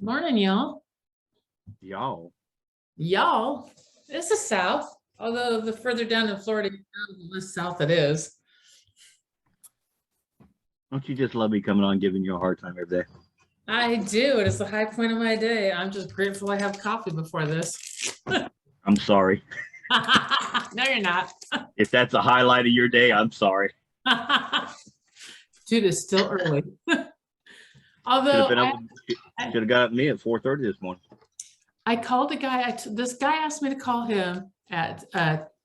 Morning, y'all. Y'all. Y'all, this is south. Although the further down in Florida, you go, the less south it is. Don't you just love me coming on giving you a hard time every day? I do. It is the high point of my day. I'm just grateful I have coffee before this. I'm sorry. No, you're not. If that's a highlight of your day, I'm sorry. Dude, it's still early. Should Although have got me at 4:30 this morning. I called a guy. This guy asked me to call him at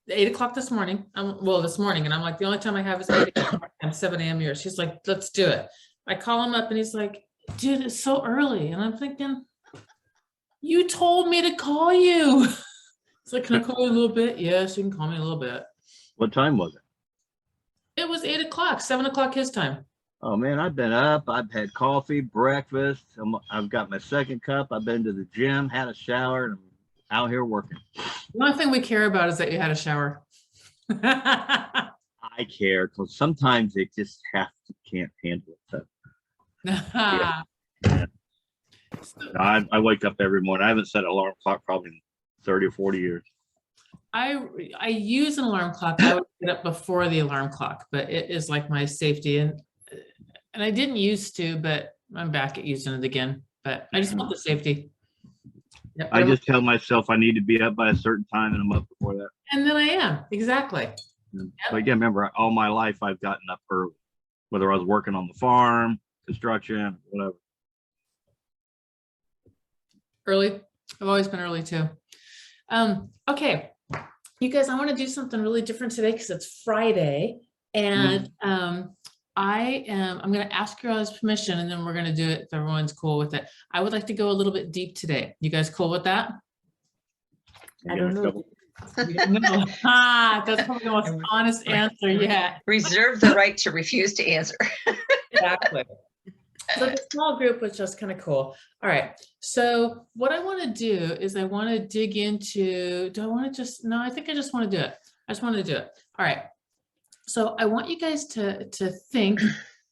8 o'clock this morning. This morning, and I'm like, the only time I have is 8 o'clock. I'm 7 a.m. yours. He's like, let's do it. I call him up, and he's like, dude, it's so early, and I'm thinking, you told me to call you. It's like, can I call you a little bit? Yes, you can call me a little bit. What time was it? It was 8 o'clock, 7 o'clock his time. Oh man, I've been up. I've had coffee, breakfast. I've got my second cup. I've been to the gym, had a shower, and I'm out here working. The only thing we care about is that you had a shower. I care because sometimes it just can't handle it. So, yeah. No, I wake up every morning. I haven't set an alarm clock probably in 30 or 40 years. I use an alarm clock. I would get up before the alarm clock, but it is like my safety, and I didn't used to, but I'm back at using it again. But I just want the safety. Yep, I just tell myself I need to be up by a certain time, and I'm up before that. and then I am exactly. But yeah, remember, all my life I've gotten up early, whether I was working on the farm, construction, whatever. Early. I've always been early too. Okay, you guys, I want to do something really different today because it's Friday, and I'm going to ask your guys' permission, and then we're going to do it if everyone's cool with it. I would like to go a little bit deep today. You guys cool with that? I don't know. No. That's probably the most honest answer yet. Reserve the right to refuse to answer. Exactly. So the small group was just kind of cool. All right. So what I want to do is I want to dig into, no, I think I just want to do it. I just want to do it. All right. So I want you guys to think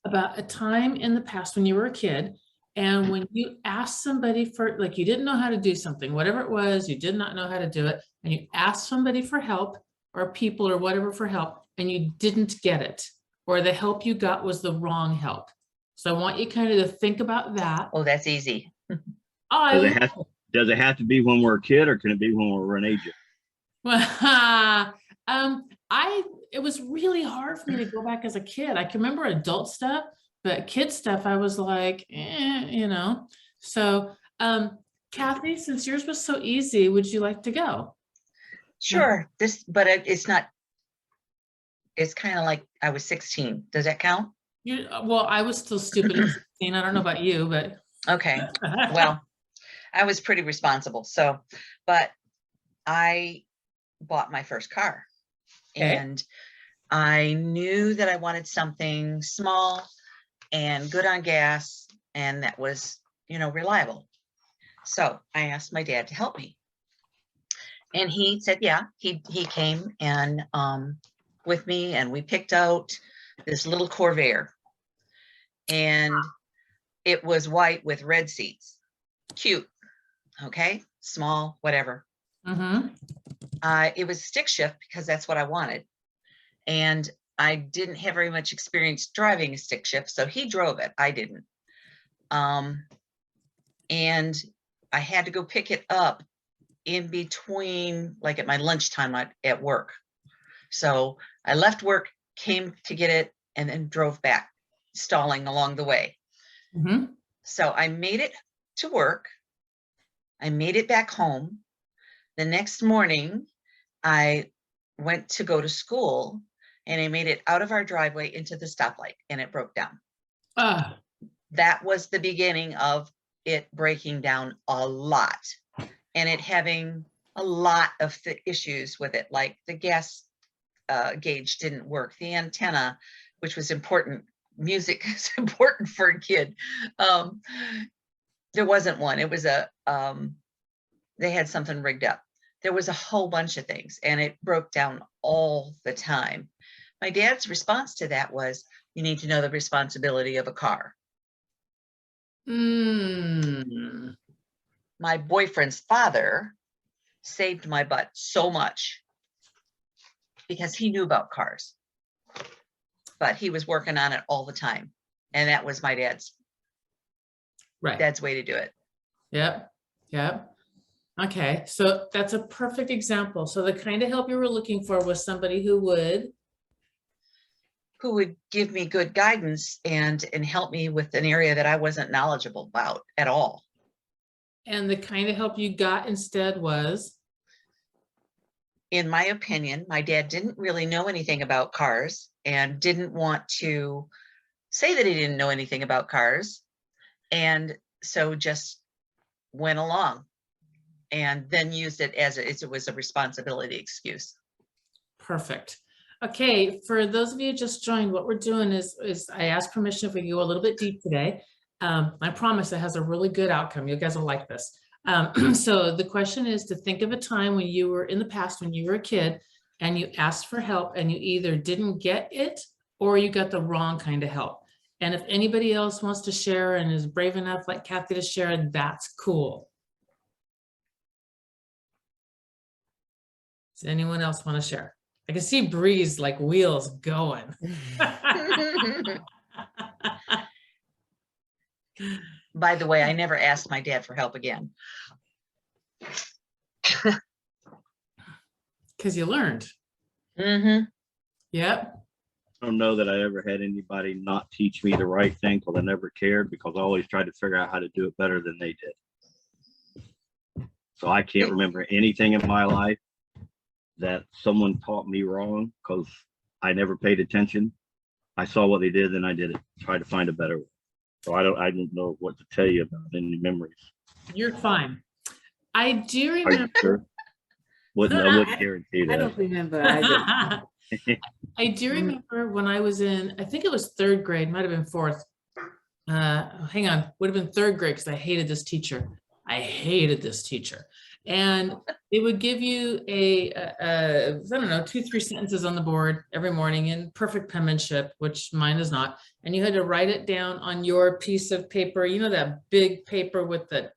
about a time in the past when you were a kid, and when you asked somebody for, like, you didn't know how to do something, whatever it was, you did not know how to do it, and you asked somebody for help, or people or whatever for help, and you didn't get it, or the help you got was the wrong help. So I want you kind of to think about that. Oh, that's easy. Does it have to be when we're a kid, or can it be when we're an agent? Well, it was really hard for me to go back as a kid. I can remember adult stuff, but kid stuff, I was like, So, Kathy, since yours was so easy, would you like to go? Sure. But it's not. It's kind of like I was 16. Does that count? Well, I was still stupid at 16. I don't know about you, but okay. Well, I was pretty responsible. So, but I bought my first car. Okay. And I knew that I wanted something small and good on gas, and that was, reliable. So I asked my dad to help me, and he said, yeah. He came and with me, and we picked out this little Corvair, and it was white with red seats. Cute. Okay, small, whatever. Mm-hmm. It was stick shift because that's what I wanted. And I didn't have very much experience driving a stick shift, so he drove it. I didn't. And I had to go pick it up in between, like at my lunchtime at work. So I left work, came to get it, and then drove back, stalling along the way. Mm-hmm. So I made it to work. I made it back home. The next morning, I went to go to school, and I made it out of our driveway into the stoplight, and it broke down. That was the beginning of it breaking down a lot, and it having a lot of issues with it, like the gas gauge didn't work, the antenna, which was important. Music is important for a kid. There wasn't one. It was they had something rigged up. There was a whole bunch of things, and it broke down all the time. My dad's response to that was, you need to know the responsibility of a car. my boyfriend's father saved my butt so much because he knew about cars, but he was working on it all the time. And that was my dad's Right. way to do it. Yep. Yep. Okay. So that's a perfect example. So the kind of help you were looking for was somebody who would give me good guidance and help me with an area that I wasn't knowledgeable about at all. And the kind of help you got instead was? In my opinion, my dad didn't really know anything about cars and didn't want to say that he didn't know anything about cars. And so just went along and then used it as it was a responsibility excuse. Perfect. Okay, for those of you who just joined, what we're doing is I asked permission if we go a little bit deep today. I promise it has a really good outcome. You guys will like this. So the question is to think of a time when you were in the past, when you were a kid and you asked for help and you either didn't get it or you got the wrong kind of help. And if anybody else wants to share and is brave enough like Kathy to share, that's cool. Does anyone else want to share? I can see Bree's like wheels going. By the way, I never asked my dad for help again. Because you learned. Mm-hmm. Yep. I don't know that I ever had anybody not teach me the right thing because I never cared, because I always tried to figure out how to do it better than they did. So I can't remember anything in my life that someone taught me wrong because I never paid attention. I saw what they did, and I did it. Tried to find a better way. So I don't know what to tell you about any memories. You're fine. I do Are you remember. sure? I wouldn't guarantee that. I don't remember either. I do remember when I was in, I think it was third grade, might have been fourth. Hang on, would have been third grade because I hated this teacher. I hated this teacher. And it would give you I don't know, 2-3 sentences on the board every morning in perfect penmanship, which mine is not. And you had to write it down on your piece of paper. You know, that big paper with the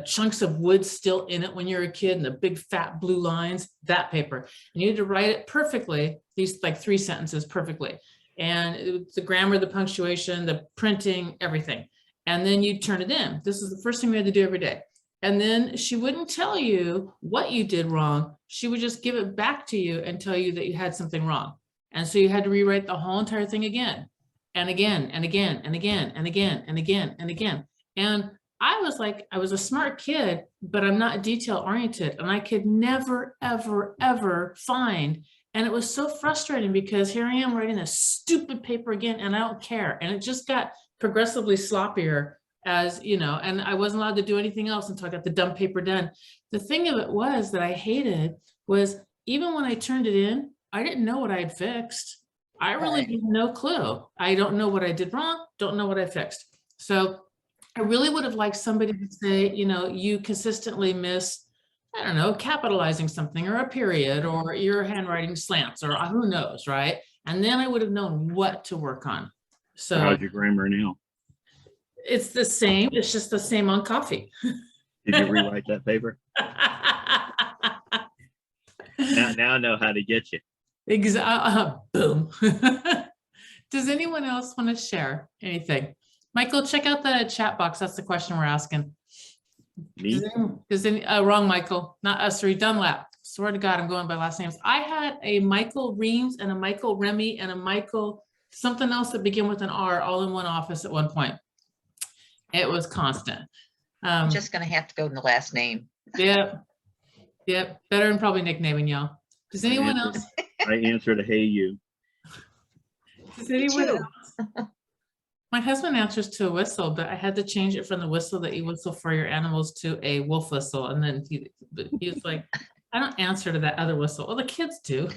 chunks of wood still in it when you're a kid and the big fat blue lines, that paper. And you had to write it perfectly, these like 3 sentences perfectly. And the grammar, the punctuation, the printing, everything. And then you turn it in. This is the first thing we had to do every day. And then she wouldn't tell you what you did wrong. She would just give it back to you and tell you that you had something wrong. And so you had to rewrite the whole entire thing again and again and again and again and again and again and again. And I was like, I was a smart kid, but I'm not detail oriented. And I could never, ever, ever find. And it was so frustrating because here I am writing this stupid paper again and I don't care. And it just got progressively sloppier as, you know, and I wasn't allowed to do anything else until I got the dumb paper done. The thing of it was that I hated was even when I turned it in, I didn't know what I had fixed. I really Right. had no clue. I don't know what I did wrong, don't know what I fixed. So I really would have liked somebody to say, you know, you consistently miss, I don't know, capitalizing something or a period or your handwriting slants or who knows, right? And then I would have known what to work on. So How's your grammar now? it's the same, it's just the same on coffee. Did you rewrite that paper? Now I know how to get you. Boom. Does anyone else want to share anything? Michael, check out the chat box. That's the question we're asking. Me? Wrong, Michael, not Ussery, Dunlap. Swear to God, I'm going by last names. I had a Michael Reams and a Michael Remy and a Michael something else that began with an R all in one office at one point. It was constant. I'm just going to have to go in the last name. Yep. Yep. Better than probably nicknaming y'all. Does anyone else? I answer to hey you. Does anyone too. else? My husband answers to a whistle, but I had to change it from the whistle that you whistle for your animals to a wolf whistle. And then he was like, I don't answer to that other whistle. Well, the kids do.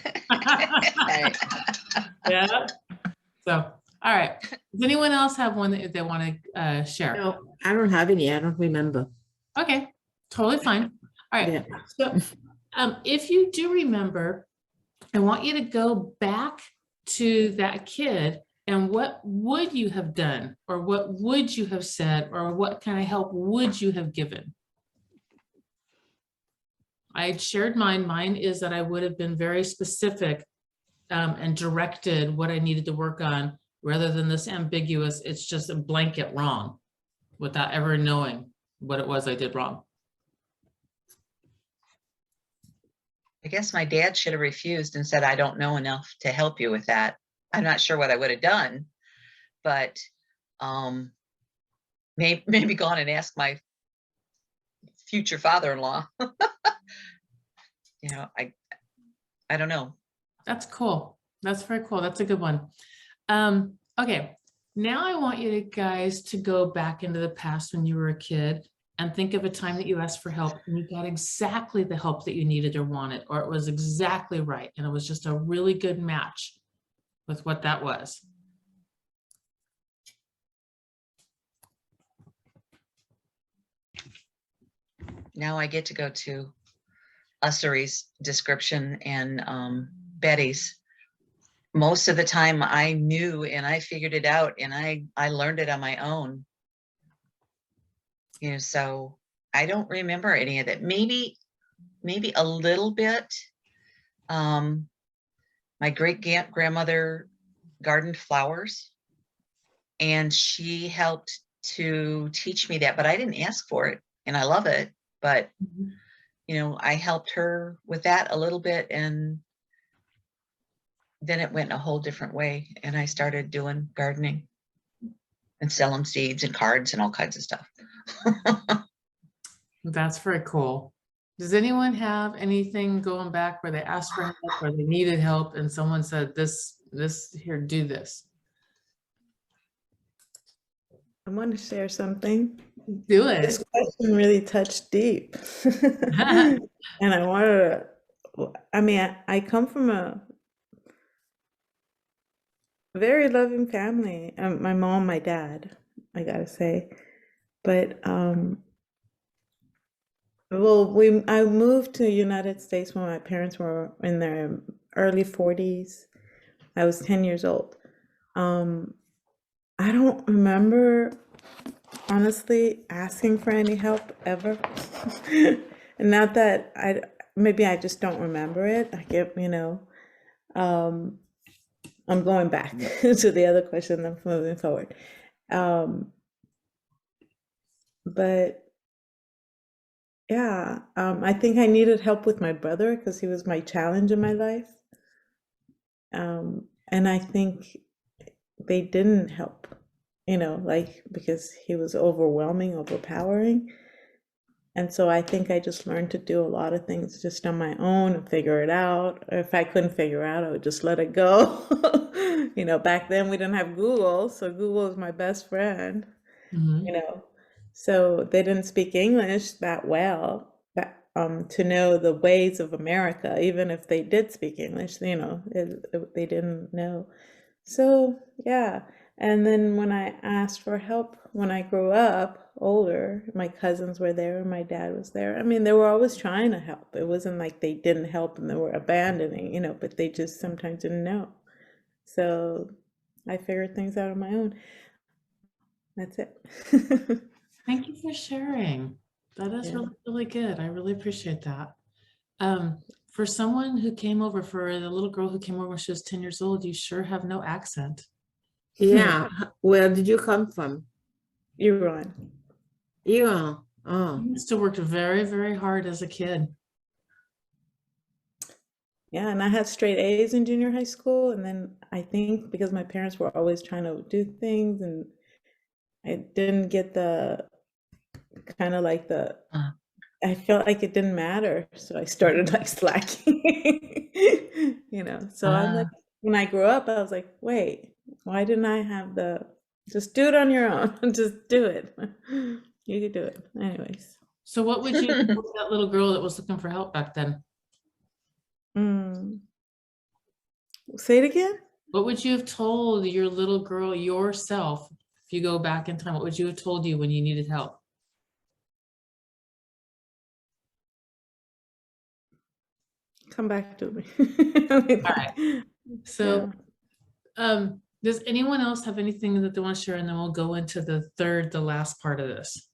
Yeah. So, all right. Does anyone else have one that they want to share? No, I don't have any. I don't remember. Okay, totally fine. All right. Yeah. So if you do remember, I want you to go back to that kid And what would you have done? Or what would you have said? Or what kind of help would you have given? I had shared mine. Mine is that I would have been very specific and directed what I needed to work on rather than this ambiguous, it's just a blanket wrong without ever knowing what it was I did wrong. I guess my dad should have refused and said, I don't know enough to help you with that. I'm not sure what I would have done, but maybe gone and asked my future father-in-law. You know, I don't know. That's cool. That's very cool. That's a good one. Okay, now I want you guys to go back into the past when you were a kid and think of a time that you asked for help and you got exactly the help that you needed or wanted, or it was exactly right. And it was just a really good match with what that was. Now I get to go to Ussery's description and Betty's. Most of the time I knew and I figured it out and I learned it on my own. You know, so I don't remember any of that. Maybe a little bit. My great grandmother gardened flowers and she helped to teach me that, but I didn't ask for it and I love it. But, you know, I helped her with that a little bit and then it went a whole different way. And I started doing gardening and selling seeds and cards and all kinds of stuff. That's very cool. Does anyone have anything going back where they asked for help or they needed help and someone said, this here, do this? I want to share something. Do This it. question really touched deep. And I wanted to, I mean, I come from a very loving family. My mom, my dad, I gotta say. But well, I moved to the United States when my parents were in their early 40s. I was 10 years old. I don't remember honestly asking for any help ever. And not that maybe I just don't remember it. I get, you know, I'm going back to the other question. I'm moving forward. But yeah, I think I needed help with my brother because he was my challenge in my life. And I think they didn't help, you know, like because he was overwhelming, overpowering. And so I think I just learned to do a lot of things just on my own and figure it out. Or if I couldn't figure it out, I would just let it go. You know, back then we didn't have Google, so Google is my best friend, you know. So they didn't speak English that well, but to know the ways of America, even if they did speak English, you know, they didn't know. So yeah. And then when I asked for help, when I grew up older, my cousins were there, my dad was there. I mean, they were always trying to help. It wasn't like they didn't help and they were abandoning, you know, but they just sometimes didn't know. So I figured things out on my own. That's it. Thank you for sharing. That is really, really good. I really appreciate that. For someone who came over, for the little girl who came over when she was 10 years old, you sure have no accent. Yeah. Where did you come from? Iran. Iran. Oh. You must have worked very, very hard as a kid. Yeah, and I had straight A's in junior high school. And then I think because my parents were always trying to do things and I didn't get the kind of like the, I felt like it didn't matter. So I started like slacking, you know. So I'm like, when I grew up, I was like, wait, why didn't I have the, just do it on your own, just do it. You could do it. Anyways. So what would you tell that little girl that was looking for help back then? Say it again? What would you have told your little girl yourself if you go back in time? What would you have told you when you needed help? Come back to me. All right. So Does anyone else have anything that they want to share? And then we'll go into the last part of this.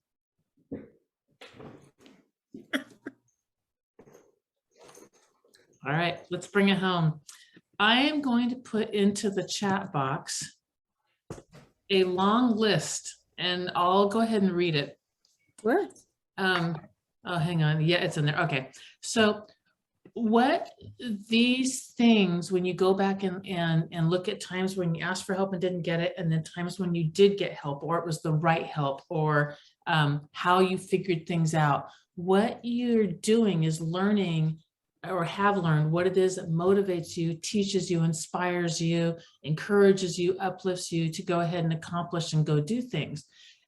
All right, let's bring it home. I am going to put into the chat box a long list, and I'll go ahead and read it. What? Oh, hang on. Yeah, it's in there. Okay. So what these things, when you go back and look at times when you asked for help and didn't get it, and then times when you did get help, or it was the right help, or how you figured things out, what you're doing is learning or have learned what it is that motivates you, teaches you, inspires you, encourages you, uplifts you to go ahead and accomplish and go do things.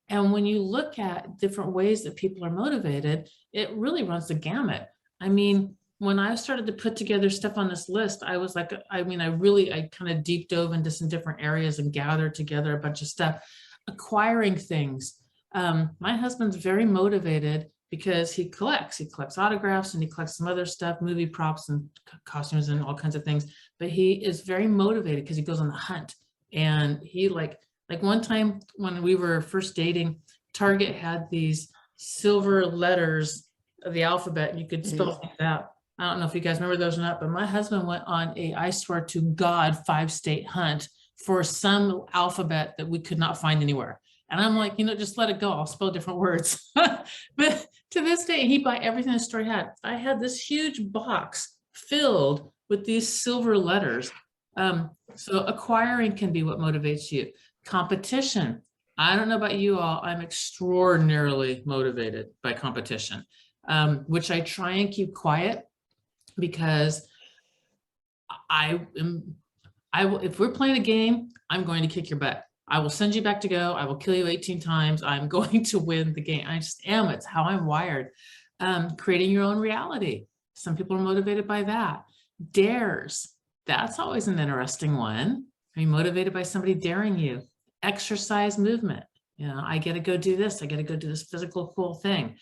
And when you look at different ways that people are motivated, it really runs the gamut. I mean, when I started to put together stuff on this list, I was like, I kind of deep dove into some different areas and gathered together a bunch of stuff. Acquiring things. My husband's very motivated because he collects autographs, and he collects some other stuff, movie props and costumes and all kinds of things. But he is very motivated because he goes on the hunt. And he like one time when we were first dating, Target had these silver letters of the alphabet, and you could spell things out. I don't know if you guys remember those or not, but my husband went on a, I swear to God, 5-state hunt for some alphabet that we could not find anywhere. And I'm like, just let it go. I'll spell different words. But to this day, he bought everything the store had. I had this huge box filled with these silver letters. So acquiring can be what motivates you. Competition. I don't know about you all. I'm extraordinarily motivated by competition, which I try and keep quiet, because if we're playing a game, I'm going to kick your butt. I will send you back to go. I will kill you 18 times. I'm going to win the game. I just am. It's how I'm wired. Creating your own reality. Some people are motivated by that. Dares. That's always an interesting one. Are you motivated by somebody daring you? Exercise, movement. I got to go do this. I got to go do this physical cool thing.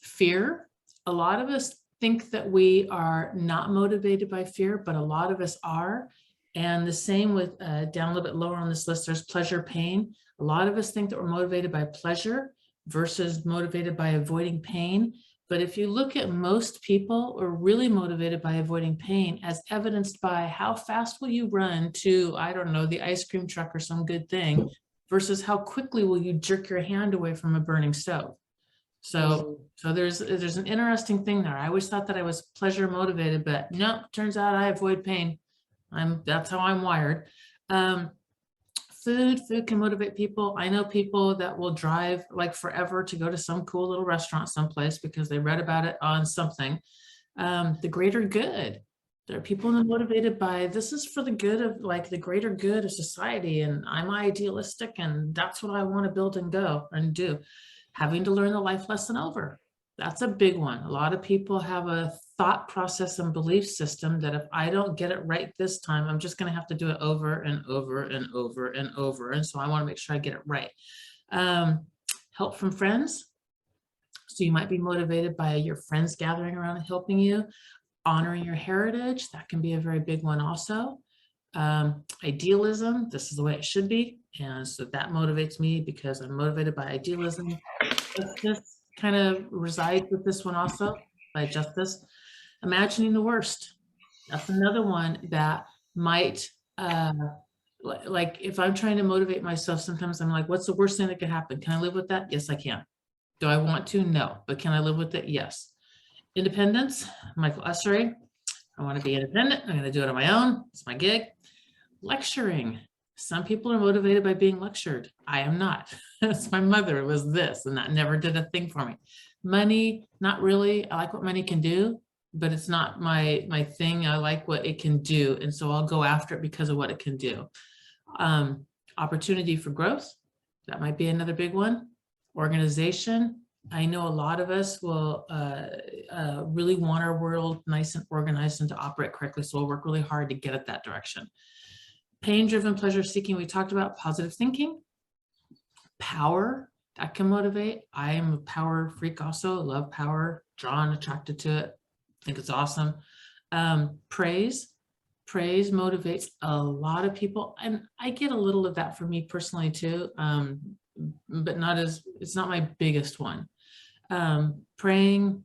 Fear. A lot of us think that we are not motivated by fear, but a lot of us are. And the same with down a little bit lower on this list, there's pleasure, pain. A lot of us think that we're motivated by pleasure versus motivated by avoiding pain. But if you look at most people are really motivated by avoiding pain, as evidenced by how fast will you run to, I don't know, the ice cream truck or some good thing, versus how quickly will you jerk your hand away from a burning stove. So there's an interesting thing there. I always thought that I was pleasure motivated, but no, turns out I avoid pain. That's how I'm wired. Food can motivate people. I know people that will drive like forever to go to some cool little restaurant someplace because they read about it on something. The greater good. There are people that are motivated by, this is for the good of like the greater good of society, and I'm idealistic and that's what I want to build and go and do. Having to learn the life lesson over. That's a big one. A lot of people have a thought process and belief system that if I don't get it right this time, I'm just going to have to do it over and over and over and over. And so I want to make sure I get it right. Help from friends. So you might be motivated by your friends gathering around and helping you. Honoring your heritage. That can be a very big one also. Idealism. This is the way it should be. And so that motivates me because I'm motivated by idealism. Justice kind of resides with this one also, by justice. Imagining the worst. That's another one that might, like if I'm trying to motivate myself, sometimes I'm like, what's the worst thing that could happen? Can I live with that? Yes, I can. Do I want to? No. But can I live with it? Yes. Independence. Michael Ussery. I want to be independent. I'm going to do it on my own. It's my gig. Lecturing. Some people are motivated by being lectured. I am not. That's my mother. It was this, and that never did a thing for me. Money, not really. I like what money can do, but it's not my thing. I like what it can do, and so I'll go after it because of what it can do. Opportunity for growth. That might be another big one. Organization. I know a lot of us will really want our world nice and organized and to operate correctly, so we'll work really hard to get it that direction. Pain-driven pleasure seeking, we talked about. Positive thinking. Power, that can motivate. I am a power freak also, love power, drawn, attracted to it, think it's awesome. Praise. praise motivates a lot of people, and I get a little of that for me personally too, but it's not my biggest one. Praying,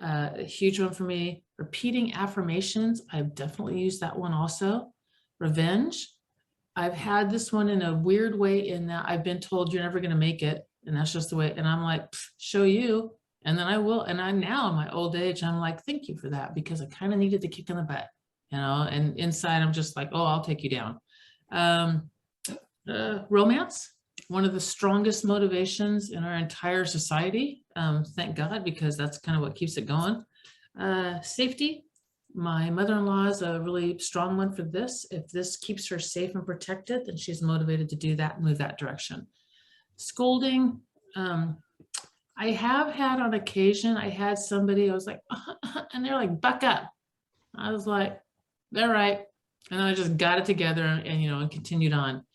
a huge one for me. Repeating affirmations, I've definitely used that one also. Revenge, I've had this one in a weird way in that I've been told you're never going to make it, and that's just the way, and I'm like, show you, and then I will. And I now in my old age, I'm like, thank you for that, because I kind of needed the kick in the butt, you know, and inside I'm just like, oh, I'll take you down. Romance, one of the strongest motivations in our entire society. Thank God, because that's kind of what keeps it going. Safety, my mother-in-law is a really strong one for this. If this keeps her safe and protected, then she's motivated to do that and move that direction. Scolding, I have had on occasion, I had somebody, I was like, and they're like, buck up. I was like, they're right. And then I just got it together and you know, and continued on.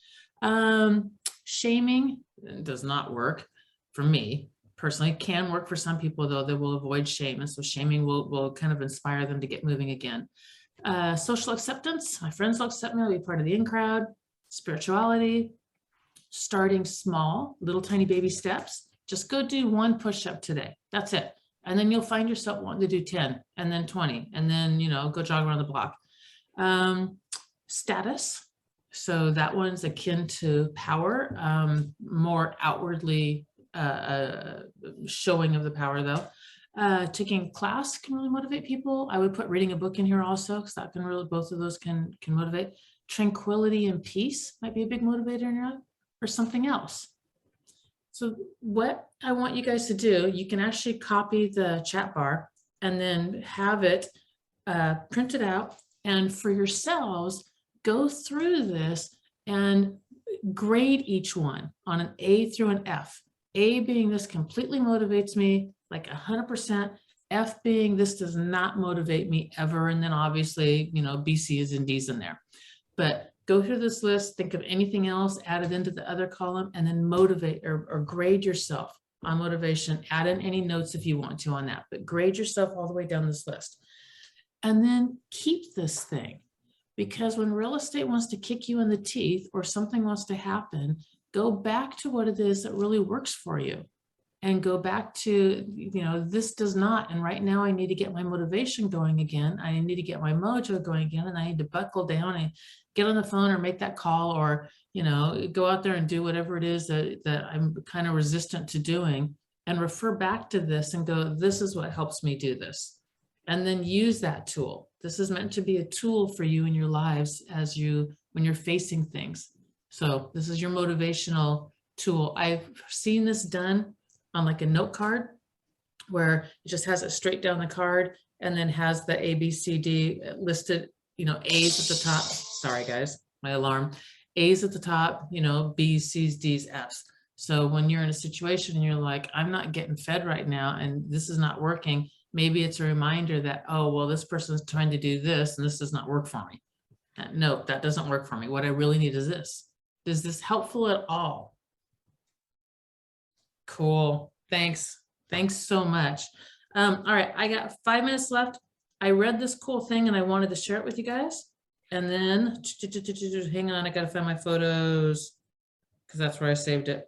Shaming does not work for me personally. Can work for some people though, that will avoid shame. And so shaming will kind of inspire them to get moving again. Social acceptance, my friends will accept me, I'll be part of the in crowd. Spirituality, starting small, little tiny baby steps. Just go do 1 push-up today. That's it. And then you'll find yourself wanting to do 10 and then 20, and then, you know, go jog around the block. Status. So that one's akin to power, more outwardly showing of the power though. Taking a class can really motivate people. I would put reading a book in here also, because that can really, both of those can motivate. Tranquility and peace might be a big motivator in your life, or something else. So what I want you guys to do, you can actually copy the chat bar and then have it printed out, and for yourselves, go through this and grade each one on an A through an F. A being this completely motivates me like 100%. F being this does not motivate me ever. And then obviously, you know, B, C's and D's in there. But go through this list, think of anything else, add it into the other column, and then motivate or grade yourself on motivation. Add in any notes if you want to on that, but grade yourself all the way down this list. And then keep this thing. Because when real estate wants to kick you in the teeth or something wants to happen, go back to what it is that really works for you, and go back to, you know, this does not. And right now I need to get my motivation going again. I need to get my mojo going again. And I need to buckle down and get on the phone or make that call, or, you know, go out there and do whatever it is that I'm kind of resistant to doing, and refer back to this and go, this is what helps me do this. And then use that tool. This is meant to be a tool for you in your lives when you're facing things. So this is your motivational tool. I've seen this done on like a note card, where it just has it straight down the card and then has the A, B, C, D listed, you know, A's at the top. Sorry guys, my alarm. A's at the top, you know, B's, C's, D's, F's. So when you're in a situation and you're like, I'm not getting fed right now and this is not working, maybe it's a reminder that, oh, well, this person's trying to do this and this does not work for me. No, that doesn't work for me. What I really need is this. Is this helpful at all? Cool. Thanks. Thanks so much. All right. I got 5 minutes left. I read this cool thing and I wanted to share it with you guys. And then hang on, I got to find my photos because that's where I saved it.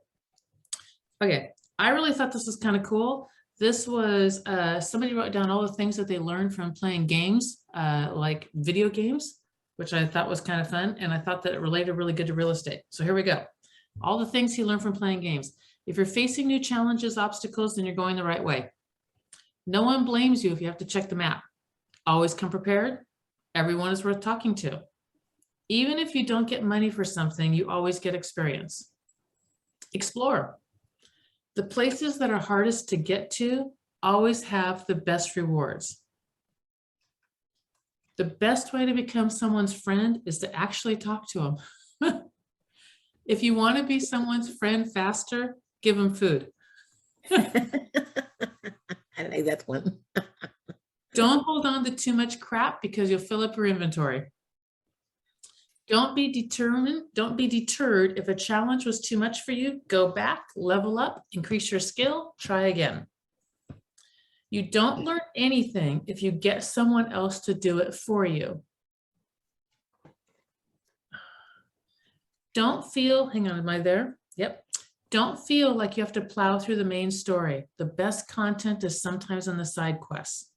Okay. I really thought this was kind of cool. This was somebody wrote down all the things that they learned from playing games, like video games, which I thought was kind of fun. And I thought that it related really good to real estate. So here we go. All the things he learned from playing games. If you're facing new challenges, obstacles, then you're going the right way. No one blames you if you have to check the map. Always come prepared. Everyone is worth talking to. Even if you don't get money for something, you always get experience. Explore. The places that are hardest to get to always have the best rewards. The best way to become someone's friend is to actually talk to them. If you want to be someone's friend faster, give them food. I like that one. Don't hold on to too much crap because you'll fill up your inventory. Don't be deterred if a challenge was too much for you. Go back, level up, increase your skill, try again. You don't learn anything if you get someone else to do it for you. Don't feel, hang on, am I there? Yep. Don't feel like you have to plow through the main story. The best content is sometimes on the side quests.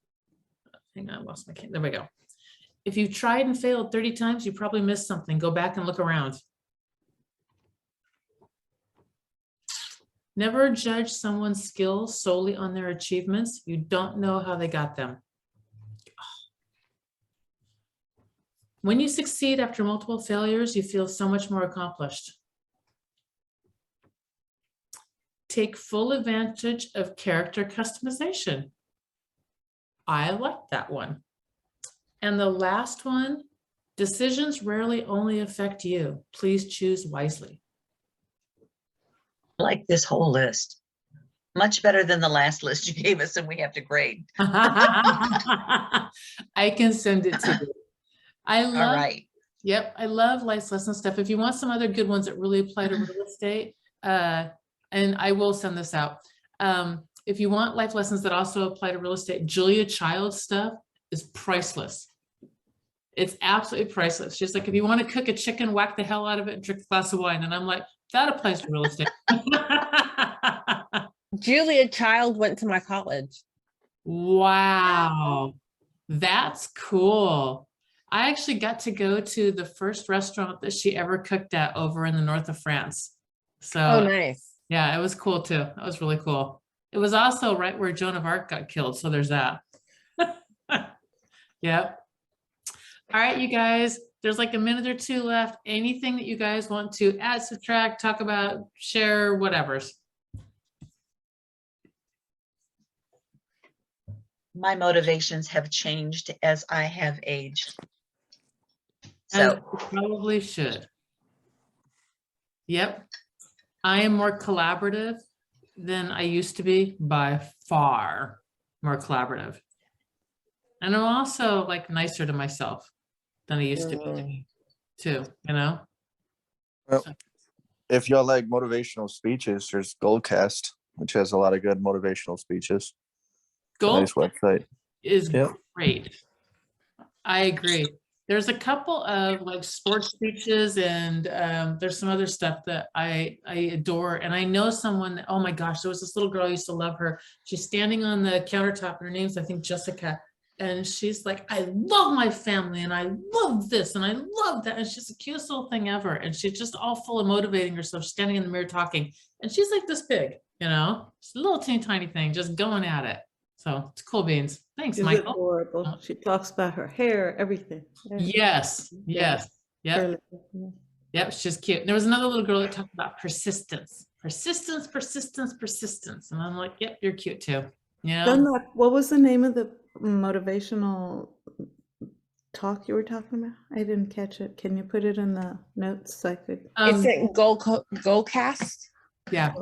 Hang on, I lost my cane. There we go. If you've tried and failed 30 times, you probably missed something. Go back and look around. Never judge someone's skills solely on their achievements. You don't know how they got them. When you succeed after multiple failures, you feel so much more accomplished. Take full advantage of character customization. I like that one. And the last one, decisions rarely only affect you. Please choose wisely. I like this whole list. Much better than the last list you gave us and we have to grade. I can send it to you. I All love, right. yep, I love life lesson stuff. If you want some other good ones that really apply to real estate, and I will send this out. If you want life lessons that also apply to real estate, Julia Child's stuff is priceless. It's absolutely priceless. She's like, if you want to cook a chicken, whack the hell out of it and drink a glass of wine. And I'm like, that applies to real estate. Julia Child went to my college. Wow, that's cool. I actually got to go to the first restaurant that she ever cooked at over in the north of France. So Oh, nice. yeah, it was cool too. That was really cool. It was also right where Joan of Arc got killed. So there's that. Yep. All right, you guys, there's like a minute or two left. Anything that you guys want to add, subtract, talk about, share, whatever's. My motivations have changed as I have aged. As So you probably should. Yep. I am more collaborative than I used to be, by far more collaborative. And I'm also like nicer to myself than I used to be too, you know? Well, if y'all like motivational speeches, there's Goldcast, which has a lot of good motivational speeches. Gold Nice website. is Yep. great. I agree. There's a couple of like sports speeches and there's some other stuff that I adore. And I know someone that, oh my gosh, there was this little girl, I used to love her. She's standing on the countertop and her name's, I think, Jessica. And she's like, I love my family and I love this and I love that. And she's the cutest little thing ever. And she's just all full of motivating herself, standing in the mirror talking. And she's like this big, you know, it's a little teeny tiny thing, just going at it. So it's cool beans. Thanks, She's Michael. adorable. She talks about her hair, everything. Yes, yes, yep, Curly. Yeah. yep, she's cute. There was another little girl that talked about persistence, persistence, persistence, persistence. And I'm like, yep, you're cute too. You know? Dunlap, what was the name of the motivational talk you were talking about? I didn't catch it. Can you put it in the notes so I could? It's at Goalcast. Yeah,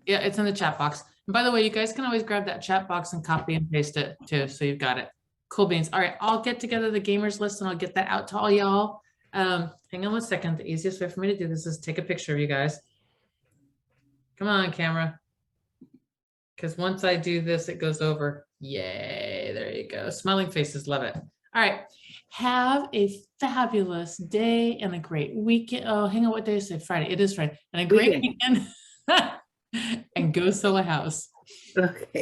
yeah, it's in the chat box. And by the way, you guys can always grab that chat box and copy and paste it too, so you've got it. Cool beans. All right, I'll get together the gamers list and I'll get that out to all y'all. Hang on one second. The easiest way for me to do this is take a picture of you guys. Come on, camera. Because once I do this, it goes over. Yay, there you go. Smiling faces, love it. All right, have a fabulous day and a great weekend. Oh, hang on, what day is it? Friday. It is Friday. And a great weekend. And go sell a house. Okay.